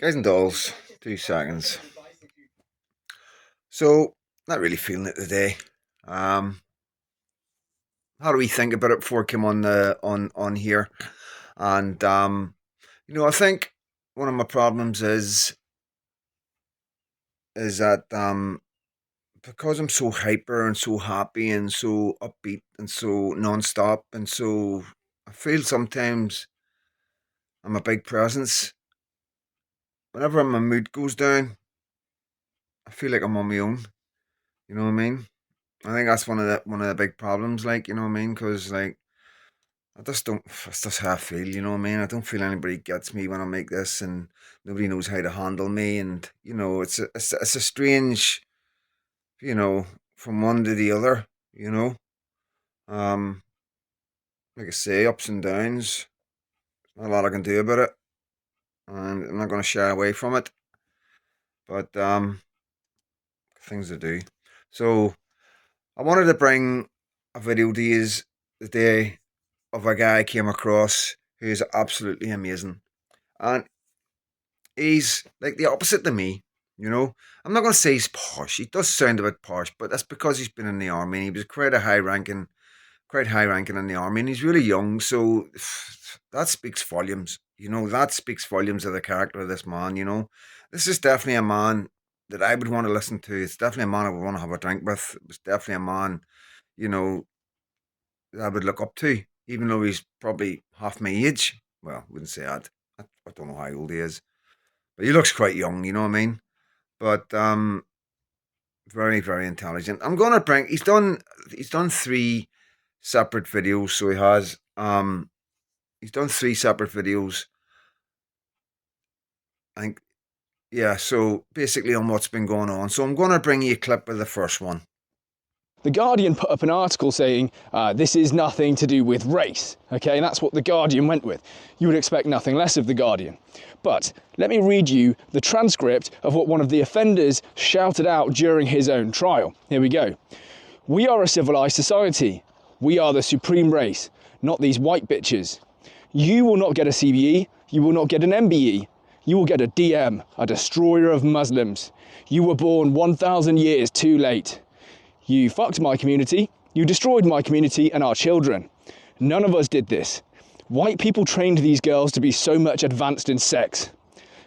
Guys and dolls, 2 seconds. So, not really feeling it today. Um, how do we think about it before I came on the on here? And I think one of my problems is that because I'm so hyper and so happy and so upbeat and so non-stop and so I feel sometimes I'm a big presence. Whenever my mood goes down, I feel like I'm on my own. You know what I mean? I think that's one of the big problems, like, you know what I mean? Because like I just don't. That's just how I feel, you know what I mean? I don't feel anybody gets me when I make this, and nobody knows how to handle me, and it's a strange, from one to the other, you know. Um, like I say, ups and downs. Not a lot I can do about it, and I'm not going to shy away from it. But things to do. So I wanted to bring a video to you today of a guy I came across who is absolutely amazing. And he's like the opposite to me, you know. I'm not going to say he's posh. He does sound a bit posh, but that's because he's been in the army. And he was quite high ranking in the army, and he's really young. So that speaks volumes. You know, that speaks volumes of the character of this man. You know, this is definitely a man that I would want to listen to. It's definitely a man I would want to have a drink with. It's definitely a man, you know, that I would look up to, even though he's probably half my age. Well, I wouldn't say that. I don't know how old he is, but he looks quite young. You know what I mean? But very very intelligent. I'm gonna bring. He's done three separate videos. So he has. He's done three separate videos. I think. Yeah. So basically on what's been going on. So I'm gonna bring you a clip of the first one. The Guardian put up an article saying this is nothing to do with race, okay, and that's what The Guardian went with. You would expect nothing less of The Guardian. But let me read you the transcript of what one of the offenders shouted out during his own trial. Here we go. "We are a civilized society. We are the supreme race, not these white bitches. You will not get a CBE, you will not get an MBE. You will get a DM, a destroyer of Muslims. You were born 1,000 years too late. You fucked my community, you destroyed my community and our children. None of us did this. White people trained these girls to be so much advanced in sex.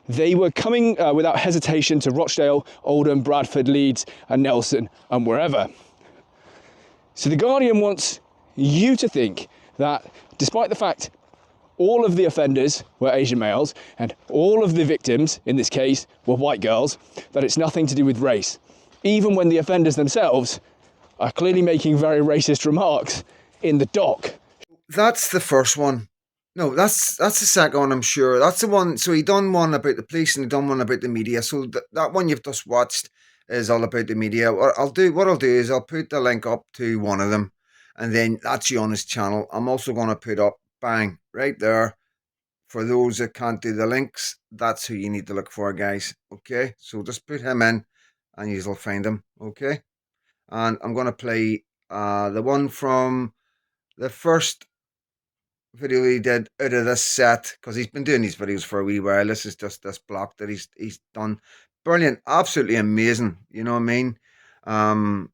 They were coming without hesitation to Rochdale, Oldham, Bradford, Leeds and Nelson and wherever." So The Guardian wants you to think that despite the fact all of the offenders were Asian males and all of the victims, in this case, were white girls, that it's nothing to do with race, even when the offenders themselves are clearly making very racist remarks in the doc. That's the first one. No, that's the second one. I'm sure that's the one. So he done one about the police and he done one about the media. So that one you've just watched is all about the media. What I'll do is I'll put the link up to one of them, and then that's you on his channel. I'm also going to put up bang right there. For those that can't do the links, that's who you need to look for, guys. Okay, so just put him in, and you'll find him. Okay, and I'm going to play the one from the first video he did out of this set, because he's been doing these videos for a wee while. This is just this block that he's done. Brilliant, absolutely amazing. You know what I mean? Um,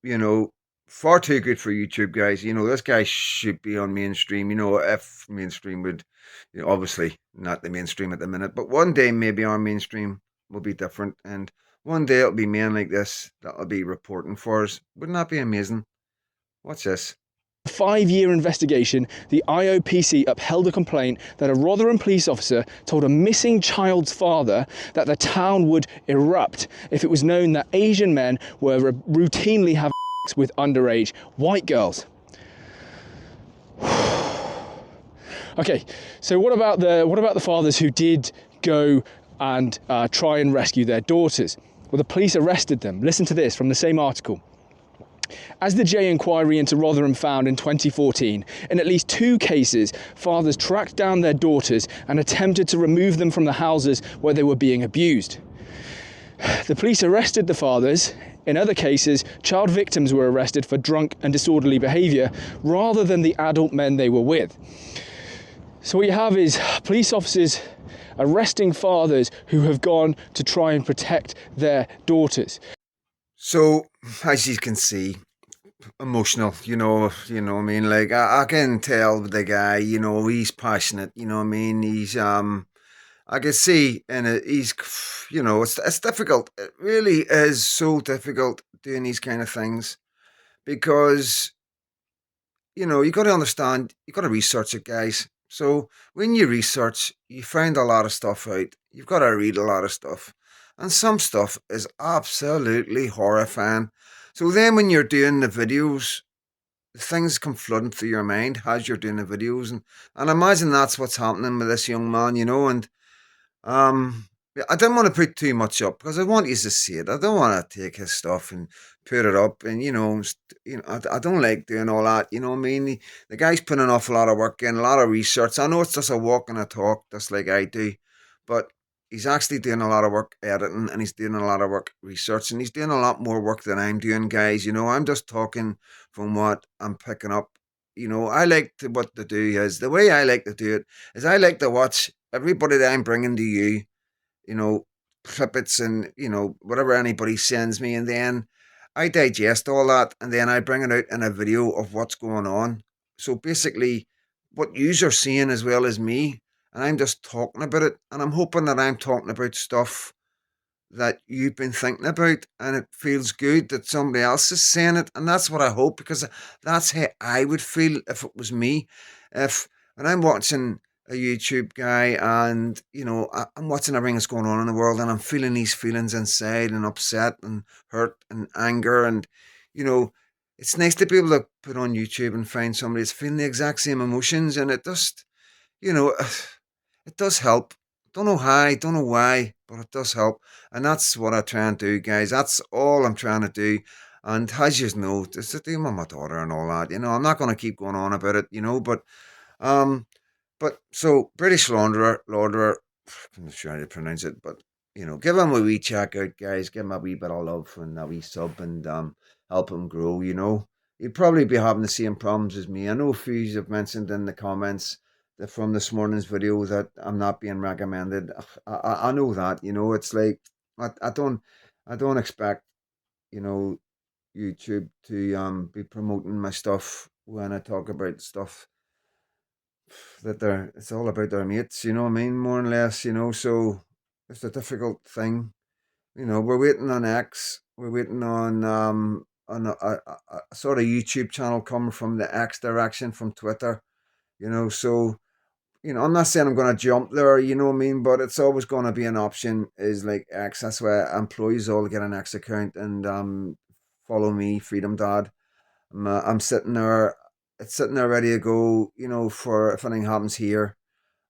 you know, far too good for YouTube, guys. You know, this guy should be on mainstream. You know, if mainstream would, obviously not the mainstream at the minute, but one day maybe our mainstream will be different, and one day it'll be men like this that'll be reporting for us. Wouldn't that be amazing? Watch this. 5-year investigation, the IOPC upheld a complaint that a Rotherham police officer told a missing child's father that the town would erupt if it was known that Asian men were routinely having sex with underage white girls. Okay, so what about the fathers who did go and try and rescue their daughters? Well, the police arrested them. Listen to this from the same article. As the J inquiry into Rotherham found in 2014, in at least 2 cases, fathers tracked down their daughters and attempted to remove them from the houses where they were being abused. The police arrested the fathers. In other cases, child victims were arrested for drunk and disorderly behaviour rather than the adult men they were with. So what you have is police officers arresting fathers who have gone to try and protect their daughters. So, as you can see, emotional, what I mean? Like, I can tell the guy, he's passionate, what I mean? I can see, and it's difficult. It really is so difficult doing these kind of things because you got to understand, you got to research it, guys. So when you research, you find a lot of stuff out. You've got to read a lot of stuff, and some stuff is absolutely horrifying. So then, when you're doing the videos, things come flooding through your mind as you're doing the videos, and I imagine that's what's happening with this young man, and yeah, I didn't want to put too much up because I want you to see it. I don't want to take his stuff and put it up, and I don't like doing all that. You know what I mean? The guy's putting an awful lot of work in, a lot of research. I know it's just a walk and a talk, just like I do, but he's actually doing a lot of work editing, and he's doing a lot of work researching. He's doing a lot more work than I'm doing, guys. I'm just talking from what I'm picking up. I like what to do is the way I like to do it is I like to watch everybody that I'm bringing to you, you know, clippets and, whatever anybody sends me. And then I digest all that and then I bring it out in a video of what's going on. So basically, what yous are seeing as well as me, and I'm just talking about it. And I'm hoping that I'm talking about stuff that you've been thinking about and it feels good that somebody else is saying it, and that's what I hope, because that's how I would feel if it was me. If when I'm watching a YouTube guy and I'm watching everything that's going on in the world and I'm feeling these feelings inside and upset and hurt and anger, and you know it's nice to be able to put on YouTube and find somebody that's feeling the exact same emotions, and it just you know it does help. Don't know how, don't know why, but it does help. And that's what I try and do, guys. That's all I'm trying to do. And as you know, it's to do with my daughter and all that. I'm not going to keep going on about it, um, but so British launderer, I'm not sure how to pronounce it, but give him a wee check out, guys. Give him a wee bit of love and a wee sub, and help him grow. He'd probably be having the same problems as me. I know a few have mentioned in the comments that from this morning's video that I'm not being recommended. I know that. It's like I don't expect you know YouTube to be promoting my stuff when I talk about stuff that it's all about their mates, you know what I mean, more or less, so it's a difficult thing. We're waiting on X, we're waiting on a sort of YouTube channel coming from the X direction from Twitter, so I'm not saying I'm gonna jump there, you know what I mean, but it's always gonna be an option is like X. That's why employees all get an X account and follow me, Freedom Dad. I'm sitting there, it's sitting there ready to go, for if anything happens here.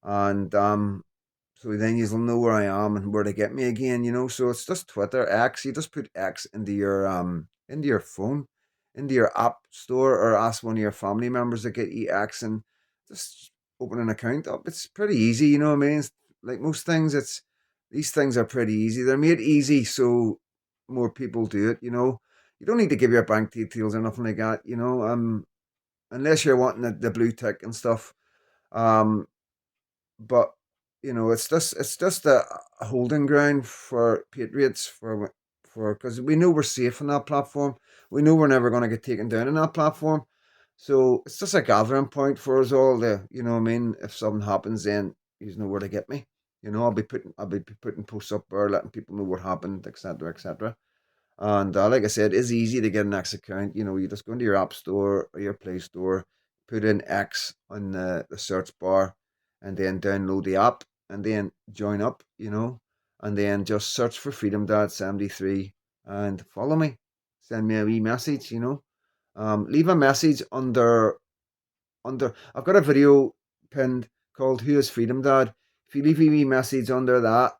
And so then you'll know where I am and where to get me again, So it's just Twitter, X. You just put X into your phone, into your app store, or ask one of your family members to get you X and just open an account up. It's pretty easy, you know what I mean? It's like most things, it's these things are pretty easy. They're made easy so more people do it, You don't need to give your bank details or nothing like that, unless you're wanting the blue tick and stuff. Um, but it's just a holding ground for patriots for because we know we're safe on that platform. We know we're never going to get taken down on that platform. So it's just a gathering point for us all. What I mean, if something happens, then you know where to get me. I'll be putting posts up there, letting people know what happened, etc., etc. And like I said, it's easy to get an X account. You just go into your App Store or your Play Store, put in X on the search bar, and then download the app, and then join up, and then just search for Freedom Dad 73 and follow me. Send me a wee message, leave a message under. I've got a video pinned called "Who is Freedom Dad." If you leave a wee message under that,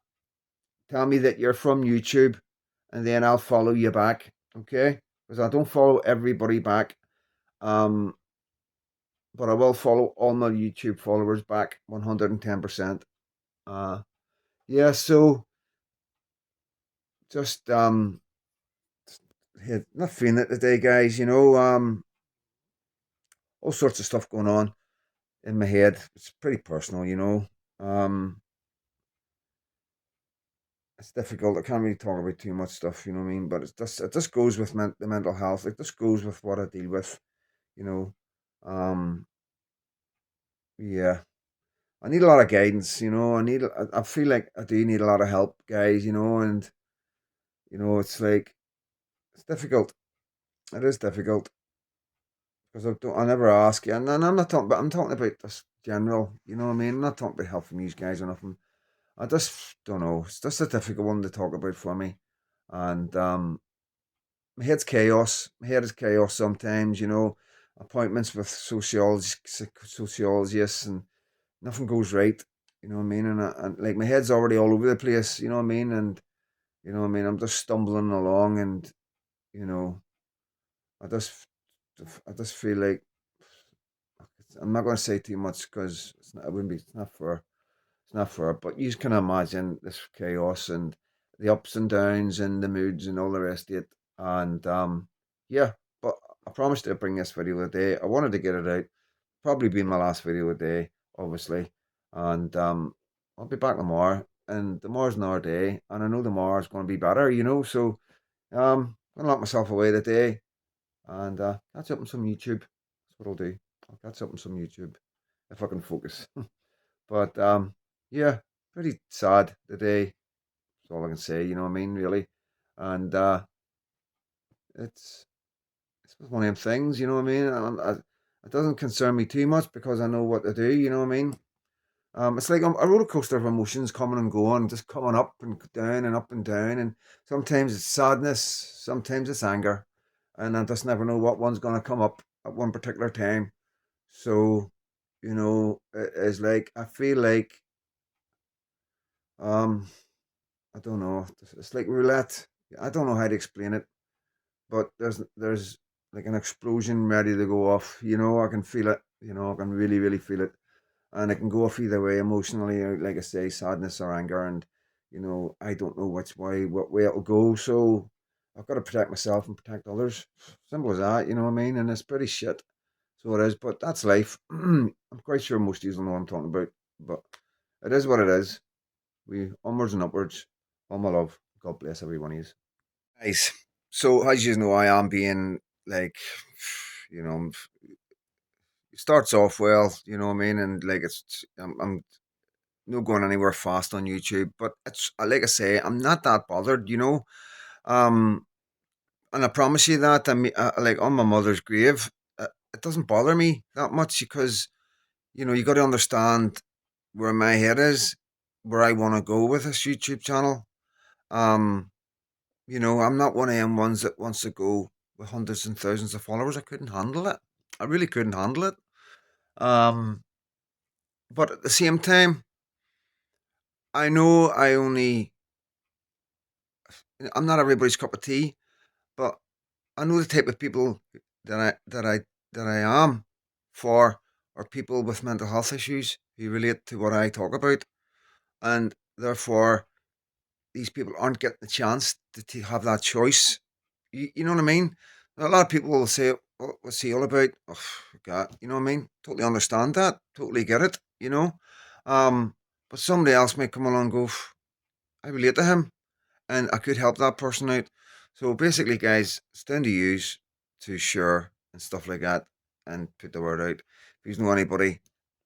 tell me that you're from YouTube, and then I'll follow you back. Okay? Because I don't follow everybody back. Um, but I will follow all my YouTube followers back 110%. Uh, yeah, so just not feeling it today, guys. All sorts of stuff going on. in my head. It's pretty personal, you know. Um, it's difficult. I can't really talk about too much stuff, you know what I mean. But it just goes with the mental health. It just goes with what I deal with, you know. Um, yeah, I need a lot of guidance, you know. I feel like I do need a lot of help, guys, you know. And you know, it's like it's difficult. It is difficult because I never ask you, and I'm not talking, but I'm talking about this general, you know what I mean. I'm not talking about help from these guys or nothing. I just don't know. It's just a difficult one to talk about for me, and my head's chaos. My head is chaos sometimes, you know. Appointments with sociologists, and nothing goes right. You know what I mean? And like my head's already all over the place. You know what I mean? And you know what I mean? I'm just stumbling along, and you know, I just, I just feel like I'm not going to say too much because it wouldn't be. It's not for. It's not for. But you can imagine this chaos and the ups and downs and the moods and all the rest of it. And yeah. But I promised to bring this video today. I wanted to get it out. Probably be my last video of the day, obviously. And I'll be back tomorrow. And tomorrow's another day, and I know tomorrow's going to be better, you know. So I'm gonna lock myself away today and catch up on some YouTube. That's what I'll do. I'll catch up on some YouTube if I can focus. But yeah, pretty sad today. That's all I can say. You know what I mean? Really, and it's it's one of them things. You know what I mean? It doesn't concern me too much because I know what to do. You know what I mean? It's like a roller coaster of emotions coming and going, just coming up and down and up and down. And sometimes it's sadness, sometimes it's anger, and I just never know what one's gonna come up at one particular time. So, you know, it's like I feel like um I don't know. It's like roulette. I don't know how to explain it, but there's like an explosion ready to go off. You know, I can feel it. You know, I can really feel it, and it can go off either way emotionally, or like I say, sadness or anger. And you know, I don't know what way it'll go. So I've got to protect myself and protect others. Simple as that. You know what I mean? And it's pretty shit. So it is, but that's life. I'm quite sure most of you will know what I'm talking about, but it is what it is. We onwards and upwards. All my love. God bless every one of you. Nice. So as you know, I am being like, you know, it starts off well. You know what I mean, and like I'm not going anywhere fast on YouTube, but it's like I say, I'm not that bothered. You know, um, and I promise you that. I mean, like on my mother's grave, it doesn't bother me that much because you know you got to understand where my head is, where I want to go with this YouTube channel. Um, You know, I'm not one of them ones that wants to go with hundreds and thousands of followers. I couldn't handle it. I really couldn't handle it. Um, but at the same time, I know I'm not everybody's cup of tea, but I know the type of people that I am for are people with mental health issues who relate to what I talk about, and therefore these people aren't getting the chance to have that choice. You know what I mean? A lot of people will say, "Oh, what's he all about?" Oh, God, you know what I mean? Totally understand that. Totally get it. You know, but somebody else may come along and go, "I relate to him, and I could help that person out." So basically, guys, it's down to yous to share and stuff like that, and put the word out. If you know anybody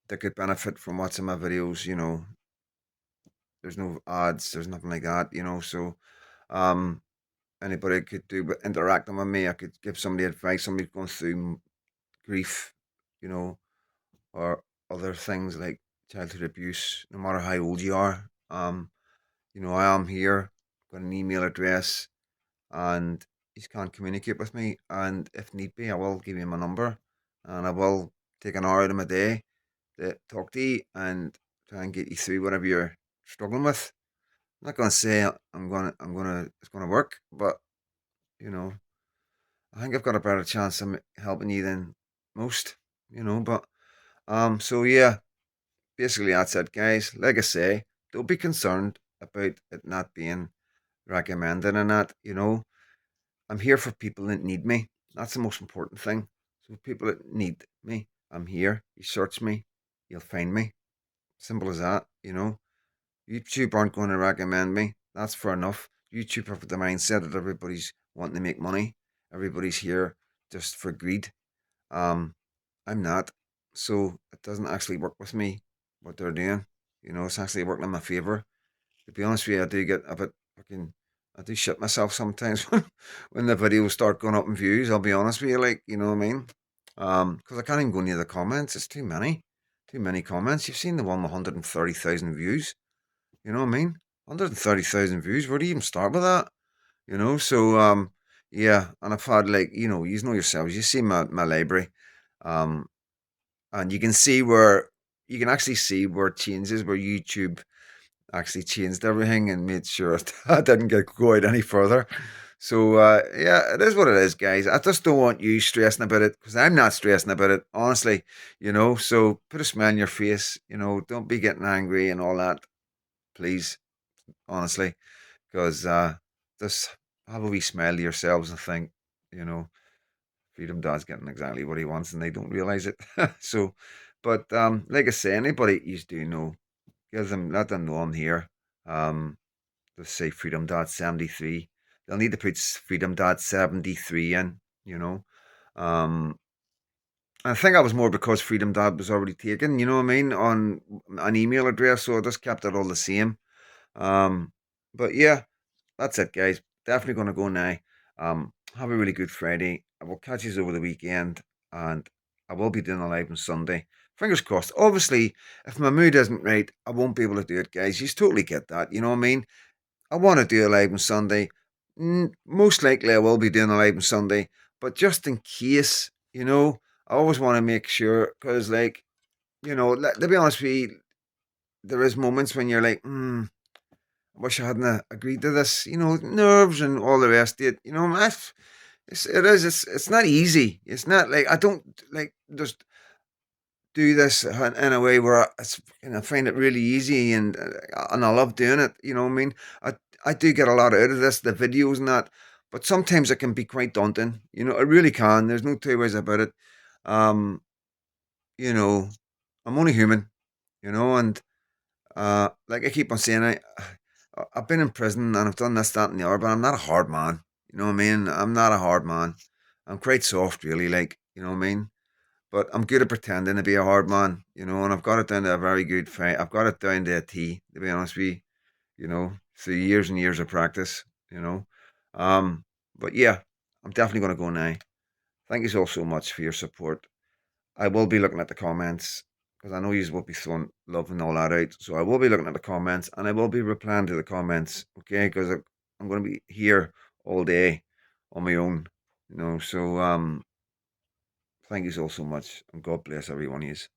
that could benefit from watching my videos, you know, there's no ads, there's nothing like that, you know. So, um, anybody could do but interacting with me. I could give somebody advice, somebody going through grief, you know, or other things like childhood abuse, no matter how old you are. You know, I am here, got an email address, and you can communicate with me. And if need be, I will give you my number, and I will take an hour out of my day to talk to you and try and get you through whatever you're struggling with. I'm not gonna say it's gonna work, but you know, I think I've got a better chance of helping you than most, you know. But so yeah, basically that's it, guys. Like I say, don't be concerned about it not being recommended and that. You know, I'm here for people that need me. That's the most important thing. So people that need me, I'm here. You search me. you'll find me. Simple as that, you know. YouTube aren't going to recommend me. That's fair enough. YouTube have the mindset that everybody's wanting to make money. Everybody's here just for greed. Um, I'm not. So it doesn't actually work with me what they're doing. You know, it's actually working in my favor. To be honest with you, I do get a bit fucking. I do shit myself sometimes when the videos start going up in views. I'll be honest with you, like, you know what I mean? Because I can't even go near the comments. It's too many comments. You've seen the one with 130,000 views. You know what I mean? 130,000 views. Where do you even start with that? You know, so yeah, and I've had, like, you know yourselves. You see my library, um, and you can actually see where it changes, where YouTube actually changed everything and made sure I didn't go out any further. So yeah, it is what it is, guys. I just don't want you stressing about it because I'm not stressing about it, honestly. You know, so put a smile on your face. You know, don't be getting angry and all that, please, honestly, because just have a wee smile to yourselves and think, you know, Freedom Dad's getting exactly what he wants and they don't realize it. So, but like I say, anybody you do know, let them know I'm here. Um, just say Freedom Dad 73. They'll need to put Freedom Dad 73 in, you know. Um, I think that was more because Freedom Dad was already taken, you know what I mean, on an email address, so I just kept it all the same. Um, but yeah, that's it, guys. Definitely going to go now. Have a really good Friday. I will catch you over the weekend, and I will be doing a live on Sunday. Fingers crossed. Obviously, if my mood isn't right, I won't be able to do it, guys. You totally get that. You know what I mean? I want to do a live on Sunday. Most likely, I will be doing a live on Sunday, but just in case, I always want to make sure because, like, to be honest with you, there is moments when you're like, I wish I hadn't agreed to this, nerves and all the rest of it. It's not easy. It's not like I don't like just do this in a way where I find it really easy and I love doing it. You know what I mean? I do get a lot out of this, the videos and that, but sometimes it can be quite daunting. It really can. There's no two ways about it. Um, you know, I'm only human. And like I keep on saying, I've been in prison and I've done this, that, and the other, but I'm not a hard man. You know what I mean? I'm not a hard man. I'm quite soft, really. Like, you know what I mean? But I'm good at pretending to be a hard man, and I've got it down to a very good fight. I've got it down to a T, to be honest with you, through years and years of practice, you know. Um, but yeah, I'm definitely going to go now. Thank you all so much for your support. I will be looking at the comments because I know you will be throwing love and all that out. So I will be looking at the comments and I will be replying to the comments, okay? Because I'm going to be here all day on my own, So thank you all so much and God bless everyone. Is.